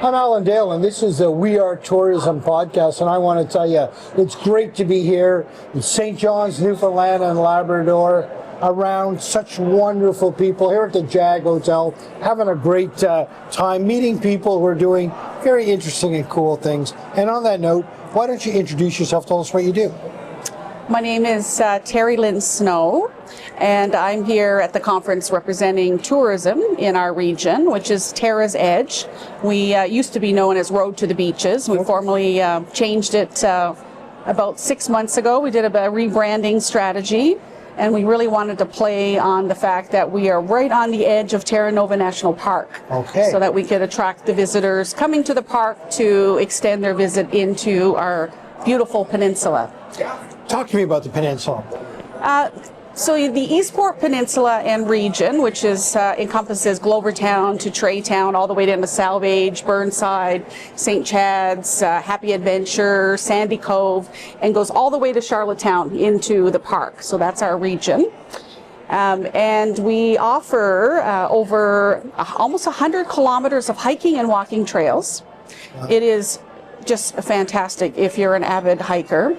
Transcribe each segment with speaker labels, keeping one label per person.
Speaker 1: I'm Alan Dale, and this is the We Are Tourism podcast, and I want to tell you, it's great to be here in St. John's, Newfoundland and Labrador, around such wonderful people here at the Jag Hotel, having a great time, meeting people who are doing very interesting and cool things. And on that note, why don't you introduce yourself, tell us what you do.
Speaker 2: My name is Terri Lynn Snow, and I'm here at the conference representing tourism in our region, which is Terra's Edge. We used to be known as Road to the Beaches. We formally changed it about 6 months ago. We did a rebranding strategy, and we really wanted to play on the fact that we are right on the edge of Terra Nova National Park, so that we could attract the visitors coming to the park to extend their visit into our beautiful peninsula.
Speaker 1: Talk to me about the peninsula.
Speaker 2: So the Eastport Peninsula and region, which is encompasses Glovertown to Traytown, all the way down to Salvage, Burnside, St. Chad's, Happy Adventure, Sandy Cove, and goes all the way to Charlottetown into the park. So that's our region. And we offer over almost 100 kilometers of hiking and walking trails. It is just fantastic if you're an avid hiker.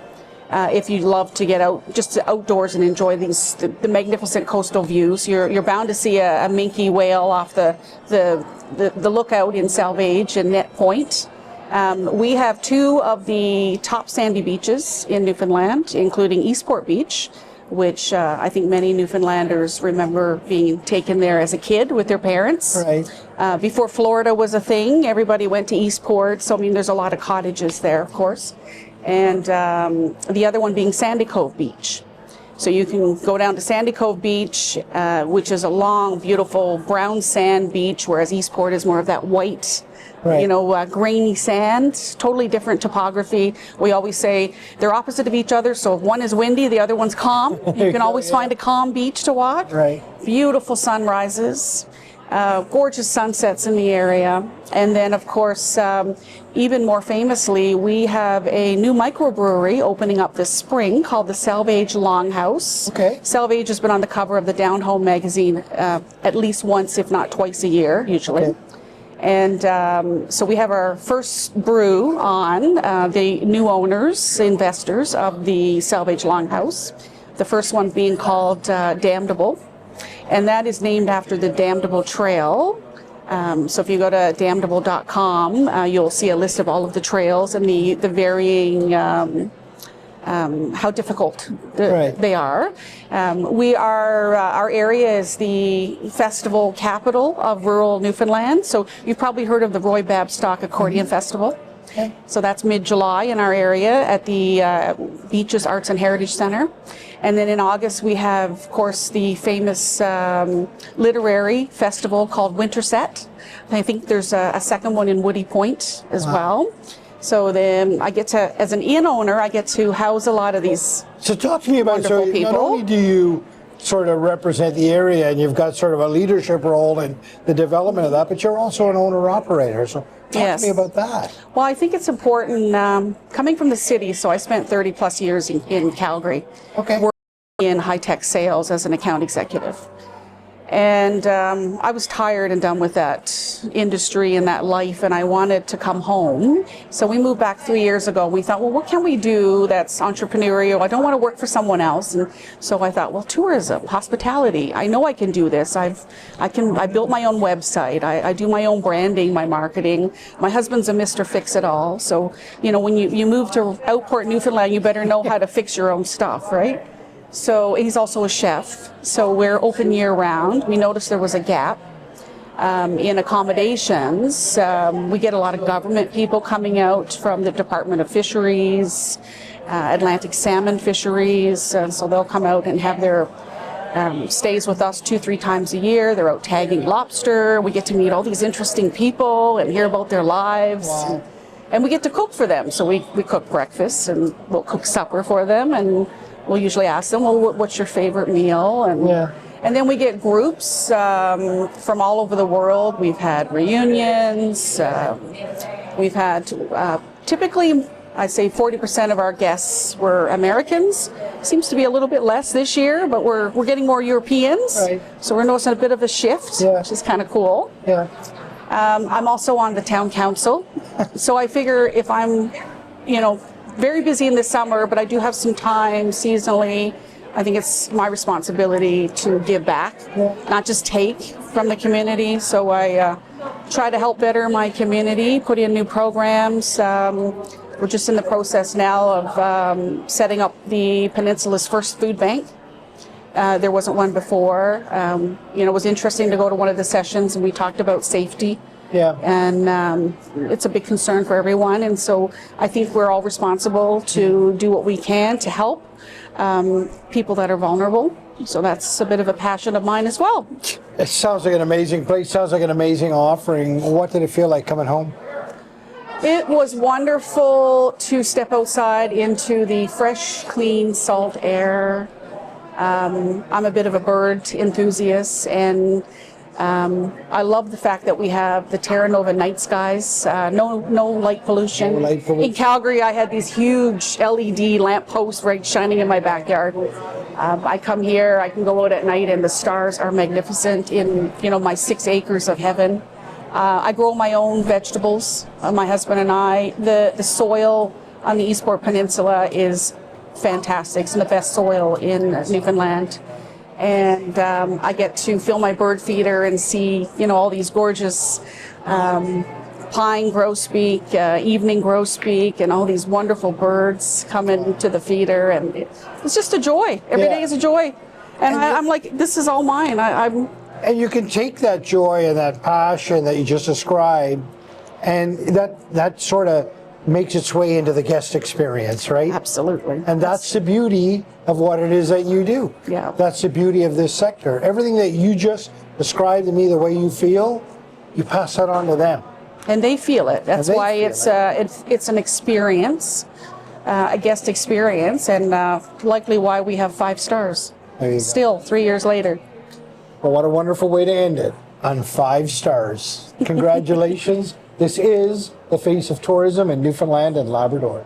Speaker 2: If you love to get out, just outdoors and enjoy the magnificent coastal views, you're bound to see a minke whale off the lookout in Salvage and Net Point. We have two of the top sandy beaches in Newfoundland, including Eastport Beach, which I think many Newfoundlanders remember being taken there as a kid with their parents.
Speaker 1: Right.
Speaker 2: Before Florida was a thing, everybody went to Eastport, so I mean there's a lot of cottages there, of course. And the other one being Sandy Cove Beach. So you can go down to Sandy Cove Beach, which is a long, beautiful brown sand beach, whereas Eastport is more of that white, right, grainy sand, totally different topography. We always say they're opposite of each other, so if one is windy, the other one's calm. You can always find a calm beach to watch.
Speaker 1: Right.
Speaker 2: Beautiful sunrises. Gorgeous sunsets in the area. And then, of course, even more famously, we have a new microbrewery opening up this spring called the Salvage Longhouse.
Speaker 1: Okay.
Speaker 2: Salvage has been on the cover of the Down Home magazine at least once, if not twice a year, usually. Okay. And so we have our first brew on, the new owners, investors of the Salvage Longhouse. The first one being called Damnable. And that is named after the Damnable Trail. So if you go to damnable.com, you'll see a list of all of the trails and the varying, how difficult they are. Our area is the festival capital of rural Newfoundland. So you've probably heard of the Roy Babstock Accordion Festival. Okay. So that's mid-July in our area at the Beaches Arts and Heritage Center. And then in August we have, of course, the famous literary festival called Winterset. I think there's a second one in Woody Point as well. So then I get to, as an inn owner, I get to house a lot of these
Speaker 1: So talk to me about, so
Speaker 2: people.
Speaker 1: Not only do you sort of represent the area and you've got sort of a leadership role in the development of that, but you're also an owner-operator. So talk to me about that.
Speaker 2: Well, I think it's important, coming from the city, so I spent 30 plus years in Calgary.
Speaker 1: Okay.
Speaker 2: Working in high-tech sales as an account executive. And I was tired and done with that industry and that life, and I wanted to come home. So we moved back 3 years ago. We thought, well, what can we do that's entrepreneurial? I don't want to work for someone else. And so I thought, well, tourism, hospitality. I know I can do this. I built my own website. I do my own branding, my marketing. My husband's a Mr. Fix-It-All. So, when you move to Outport, Newfoundland, you better know how to fix your own stuff, right? So he's also a chef, so we're open year-round. We noticed there was a gap in accommodations. We get a lot of government people coming out from the Department of Fisheries, Atlantic Salmon Fisheries, so they'll come out and have their stays with us 2-3 times a year. They're out tagging lobster. We get to meet all these interesting people and hear about their lives.
Speaker 1: Wow.
Speaker 2: And we get to cook for them. So we cook breakfast and we'll cook supper for them, and we'll usually ask them, well, what's your favorite meal? And then we get groups from all over the world. We've had reunions. We've had typically, I'd say 40% of our guests were Americans. Seems to be a little bit less this year, but we're getting more Europeans. Right. So we're noticing a bit of a shift, which is kind of cool.
Speaker 1: Yeah.
Speaker 2: I'm also on the town council. So I figure if I'm, very busy in the summer, but I do have some time seasonally, I think it's my responsibility to give back, not just take from the community. So I try to help better my community, put in new programs. We're just in the process now of setting up the peninsula's first food bank. There wasn't one before. It was interesting to go to one of the sessions and we talked about safety.
Speaker 1: Yeah.
Speaker 2: And it's a big concern for everyone. And so I think we're all responsible to do what we can to help people that are vulnerable. So that's a bit of a passion of mine as well.
Speaker 1: It sounds like an amazing place. Sounds like an amazing offering. What did it feel like coming home?
Speaker 2: It was wonderful to step outside into the fresh, clean, salt air. I'm a bit of a bird enthusiast, and I love the fact that we have the Terra night skies, no light pollution.
Speaker 1: No light pollution.
Speaker 2: In Calgary, I had these huge LED lamp posts right shining in my backyard. I come here, I can go out at night, and the stars are magnificent in my 6 acres of heaven. I grow my own vegetables, my husband and I. The soil on the Eastport Peninsula is fantastic. It's the best soil in Newfoundland. And I get to fill my bird feeder and see, all these gorgeous pine grosbeak, evening grosbeak, and all these wonderful birds coming to the feeder. And it's just a joy. Every day is a joy. And I'm like, this is all mine.
Speaker 1: And you can take that joy and that passion that you just described, and that sort of makes its way into the guest experience, right?
Speaker 2: Absolutely.
Speaker 1: And that's the beauty of what it is that you do.
Speaker 2: Yeah.
Speaker 1: That's the beauty of this sector. Everything that you just described to me, the way you feel, you pass that on to them.
Speaker 2: And they feel it. That's why it's an experience, a guest experience, and likely why we have 5 stars.
Speaker 1: There you go.
Speaker 2: Still, 3 years later.
Speaker 1: Well, what a wonderful way to end it, on 5 stars. Congratulations. This is the face of tourism in Newfoundland and Labrador.